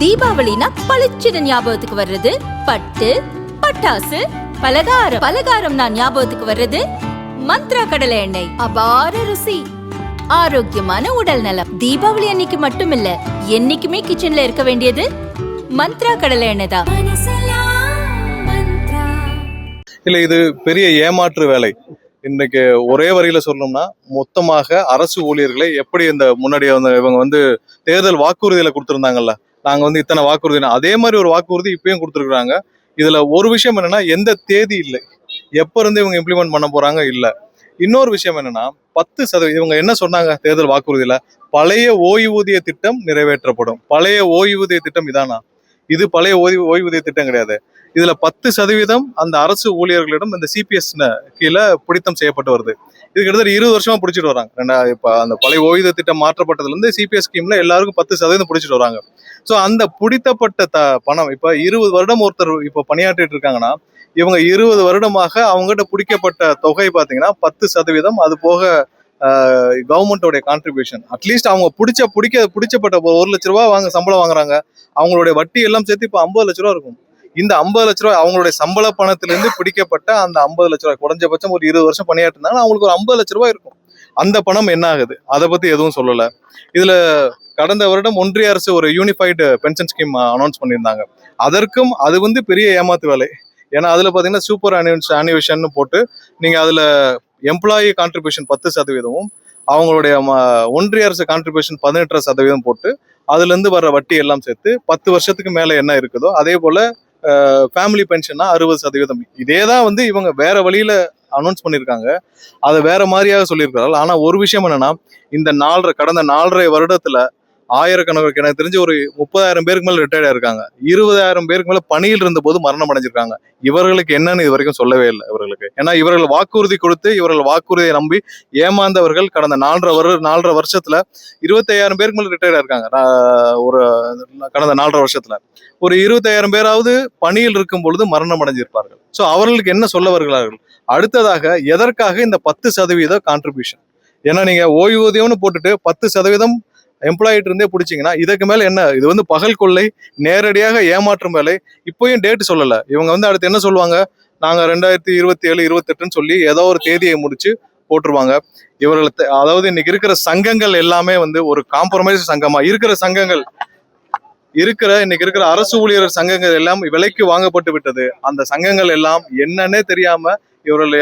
தீபாவளினா பளிச்சுன்னு ஞாபகத்துக்கு வர்றது பட்டு, பட்டாசு, பலகாரம். பலகாரம்னா ஞாபகத்துக்கு வர்றது மந்த்ரா கடலை எண்ணெய். அபார ருசி, ஆரோக்கியமான உடல் நலம். தீபாவளி அன்னைக்கு மட்டும் இல்ல, என்னைக்குமே கிச்சன்ல இருக்க வேண்டியது மந்த்ரா கடலை எண்ணெய் தான். இல்ல, இது பெரிய ஏமாற்று வேலை. இன்னைக்கு ஒரே வரியில சொல்லணும்னா, மொத்தமாக அரசு ஊழியர்களை எப்படி இந்த முன்னாடி இவங்க தேர்தல் வாக்குறுதியில கொடுத்திருந்தாங்கல்ல, நாங்க இத்தனை வாக்குறுதி, அதே மாதிரி ஒரு வாக்குறுதி இப்பயும் கொடுத்துருக்காங்க. இதுல ஒரு விஷயம் என்னன்னா, எந்த தேதி இல்லை, எப்ப இருந்து இவங்க இம்ப்ளிமெண்ட் பண்ண போறாங்க இல்ல. இன்னொரு விஷயம் என்னன்னா, 10% இவங்க என்ன சொன்னாங்க தேர்தல் வாக்குறுதியில, பழைய ஓய்வூதிய திட்டம் நிறைவேற்றப்படும். பழைய ஓய்வூதிய திட்டம் இதானா? இது பழைய ஓய்வூதிய திட்டம் கிடையாது. இதுல 10% அந்த அரசு ஊழியர்களிடம் இந்த சிபிஎஸ் கீழே பிடித்தம் செய்யப்பட்டு வருது. இது கிட்டத்தட்ட 20 வருஷமா பிடிச்சிட்டு வராங்க. இப்ப அந்த பழைய ஓய்வூதிய திட்டம் மாற்றப்பட்டதுல இருந்து சிபிஎஸ் ஸ்கீம்ல எல்லாருக்கும் 10% பிடிச்சிட்டு வராங்க. ஸோ அந்த பிடித்தப்பட்ட பணம் இப்ப 20 வருடம் ஒருத்தர் இப்ப பணியாற்றிட்டு இருக்காங்கன்னா, இவங்க 20 வருடமாக அவங்ககிட்ட பிடிக்கப்பட்ட தொகை பாத்தீங்கன்னா 10%. அது போக கவர்மெண்டோடைய கான்ட்ரிபியூஷன், அட்லீஸ்ட் அவங்க பிடிச்சப்பட்ட 1 லட்ச ரூபாய் சம்பளம் வாங்குறாங்க. அவங்களுடைய வட்டி எல்லாம் சேர்த்து இப்ப 50 லட்ச ரூபா இருக்கும். இந்த 50 லட்ச ரூபாய் அவங்களுடைய சம்பள பணத்திலிருந்து பிடிக்கப்பட்ட அந்த 50 லட்ச ரூபாய், குறைஞ்சபட்சம் ஒரு 20 வருஷம் பணியாற்றினாங்கன்னா அவங்களுக்கு ஒரு 50 லட்ச ரூபாய் இருக்கும். அந்த பணம் என்ன ஆகுது, அதை பத்தி எதுவும் சொல்லல. இதுல கடந்த வருடம் ஒன்றிய அரசு ஒரு யூனிஃபைடு பென்ஷன் ஸ்கீம் அனௌன்ஸ் பண்ணியிருந்தாங்க. அதற்கும் அது பெரிய ஏமாத்து வேலை. ஏன்னா அதுல பாத்தீங்கன்னா சூப்பர் அனிவேஷன் போட்டு நீங்க அதுல எம்ப்ளாயி கான்ட்ரிபியூஷன் 10%, அவங்களுடைய ஒன்றிய அரசு கான்ட்ரிபியூஷன் 18% போட்டு அதுல இருந்து வர்ற வட்டி எல்லாம் சேர்த்து 10 வருஷத்துக்கு மேல என்ன இருக்குதோ அதே போல ஃபேமிலி பென்ஷன்னா 60%. இதேதான் இவங்க வேற வழியில அனௌன்ஸ் பண்ணியிருக்காங்க. அதை வேற மாதிரியாக சொல்லியிருக்கிறார்கள். ஆனா ஒரு விஷயம் என்னன்னா, இந்த கடந்த 4.5 வருடத்துல ஆயிரக்கணக்கான, எனக்கு தெரிஞ்சு ஒரு 30,000 பேருக்கு மேல ரிட்டையர்ட் ஆயிருக்காங்க. 20,000 பேருக்கு மேல பணியில் இருந்த போது மரணம் அடைஞ்சிருக்காங்க. இவர்களுக்கு என்னன்னு இது வரைக்கும் சொல்லவே இல்லை இவர்களுக்கு. ஏன்னா இவர்கள் வாக்குறுதி கொடுத்து இவர்கள் வாக்குறுதியை நம்பி ஏமாந்தவர்கள் கடந்த 4.5 வருஷத்துல 25,000 பேருக்கு மேல ரிட்டையர்ட் ஆயிருக்காங்க. ஒரு கடந்த 4.5 வருஷத்துல ஒரு 25,000 பேராவது பணியில் இருக்கும் பொழுது மரணம் அடைஞ்சிருப்பார்கள். ஸோ அவர்களுக்கு என்ன சொல்ல வருகிறார்கள்? அடுத்ததாக எதற்காக இந்த 10% கான்ட்ரிபியூஷன்? ஏன்னா நீங்க ஓய்வூதியம்னு போட்டுட்டு 10% எம்ப்ளாயிட்டு இருந்தே பிடிச்சிங்கன்னா இதுக்கு மேல என்ன? இது பகல் கொள்ளை, நேரடியாக ஏமாற்றும் வேலை. இப்பயும் டேட் சொல்லல. இவங்க அடுத்து என்ன சொல்லுவாங்க, நாங்க 2027, 28 சொல்லி ஏதோ ஒரு தேதியை முடிச்சு போட்டுருவாங்க. இவர்கள் அதாவது இன்னைக்கு இருக்கிற சங்கங்கள் எல்லாமே ஒரு காம்ப்ரமைஸ் சங்கமா இன்னைக்கு இருக்கிற அரசு ஊழியர் சங்கங்கள் எல்லாம் விலைக்கு வாங்கப்பட்டு விட்டது. அந்த சங்கங்கள் எல்லாம் என்னன்னே தெரியாம இவர்களை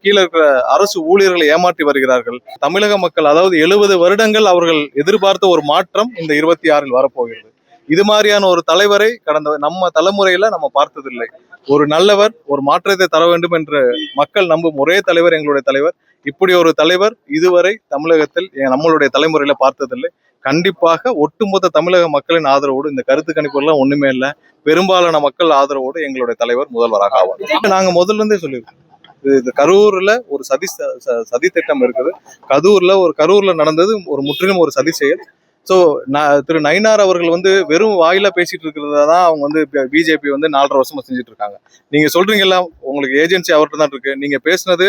கீழே இருக்கிற அரசு ஊழியர்களை ஏமாற்றி வருகிறார்கள். தமிழக மக்கள், அதாவது 70 வருடங்கள் அவர்கள் எதிர்பார்த்த ஒரு மாற்றம் இந்த 26 வரப்போகிறது. இது மாதிரியான ஒரு தலைவரை கடந்த நம்ம தலைமுறையில நம்ம பார்த்ததில்லை. ஒரு நல்லவர், ஒரு மாற்றத்தை தர வேண்டும் என்று மக்கள் நம்பும் ஒரே தலைவர் எங்களுடைய தலைவர். இப்படி ஒரு தலைவர் இதுவரை தமிழகத்தில் நம்மளுடைய தலைமுறையில பார்த்ததில்லை. கண்டிப்பாக ஒட்டுமொத்த தமிழக மக்களின் ஆதரவோடு, இந்த கருத்து கணிப்பு எல்லாம் ஒண்ணுமே இல்லை, பெரும்பாலான மக்கள் ஆதரவோடு எங்களுடைய தலைவர் முதல்வராக ஆவார். நாங்க முதல்ல இருந்தே சொல்லியிருக்கோம், இது கரூர்ல ஒரு சதி திட்டம் இருக்குது. கரூர்ல நடந்தது முற்றிலும் ஒரு சதி செயல். ஸோ திரு நயினார் அவர்கள் வெறும் வாயில பேசிட்டு இருக்கிறதா தான் அவங்க பிஜேபி 4.5 வருஷமா செஞ்சுட்டு இருக்காங்க. நீங்க சொல்றீங்கல்ல, உங்களுக்கு ஏஜென்சி அவர்கிட்ட தான் இருக்கு. நீங்க பேசுனது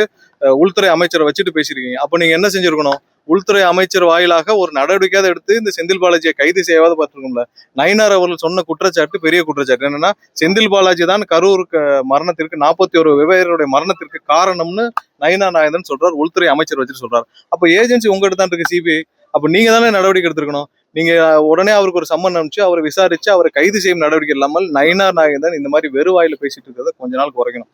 உள்துறை அமைச்சரை வச்சுட்டு பேசிருக்கீங்க. அப்ப நீங்க என்ன செஞ்சிருக்கணும்? உள்துறை அமைச்சர் வாயிலாக ஒரு நடவடிக்கையாவது எடுத்து இந்த செந்தில் பாலாஜியை கைது செய்யாவது பார்த்துருக்கோம்ல. நயினார் அவர்கள் சொன்ன குற்றச்சாட்டு பெரிய குற்றச்சாட்டு. என்னன்னா, செந்தில் பாலாஜி தான் கரூருக்கு மரணத்திற்கு 41 வெவ்வேறுடைய மரணத்திற்கு காரணம்னு நயினார் நாயகன் சொல்றார், உள்துறை அமைச்சர் வச்சுட்டு சொல்றாரு. அப்ப ஏஜென்சி உங்ககிட்ட தான் இருக்கு, சிபிஐ. அப்ப நீங்க தானே நடவடிக்கை எடுத்திருக்கணும். நீங்க உடனே அவருக்கு ஒரு சம்மன் அனுப்பிச்சு அவரை விசாரிச்சு அவரை கைது செய்யும் நடவடிக்கை இல்லாமல் நயினார் நாயகன் இந்த மாதிரி வெறுவாயில பேசிட்டு இருக்கிறத கொஞ்ச நாள் குறைக்கணும்.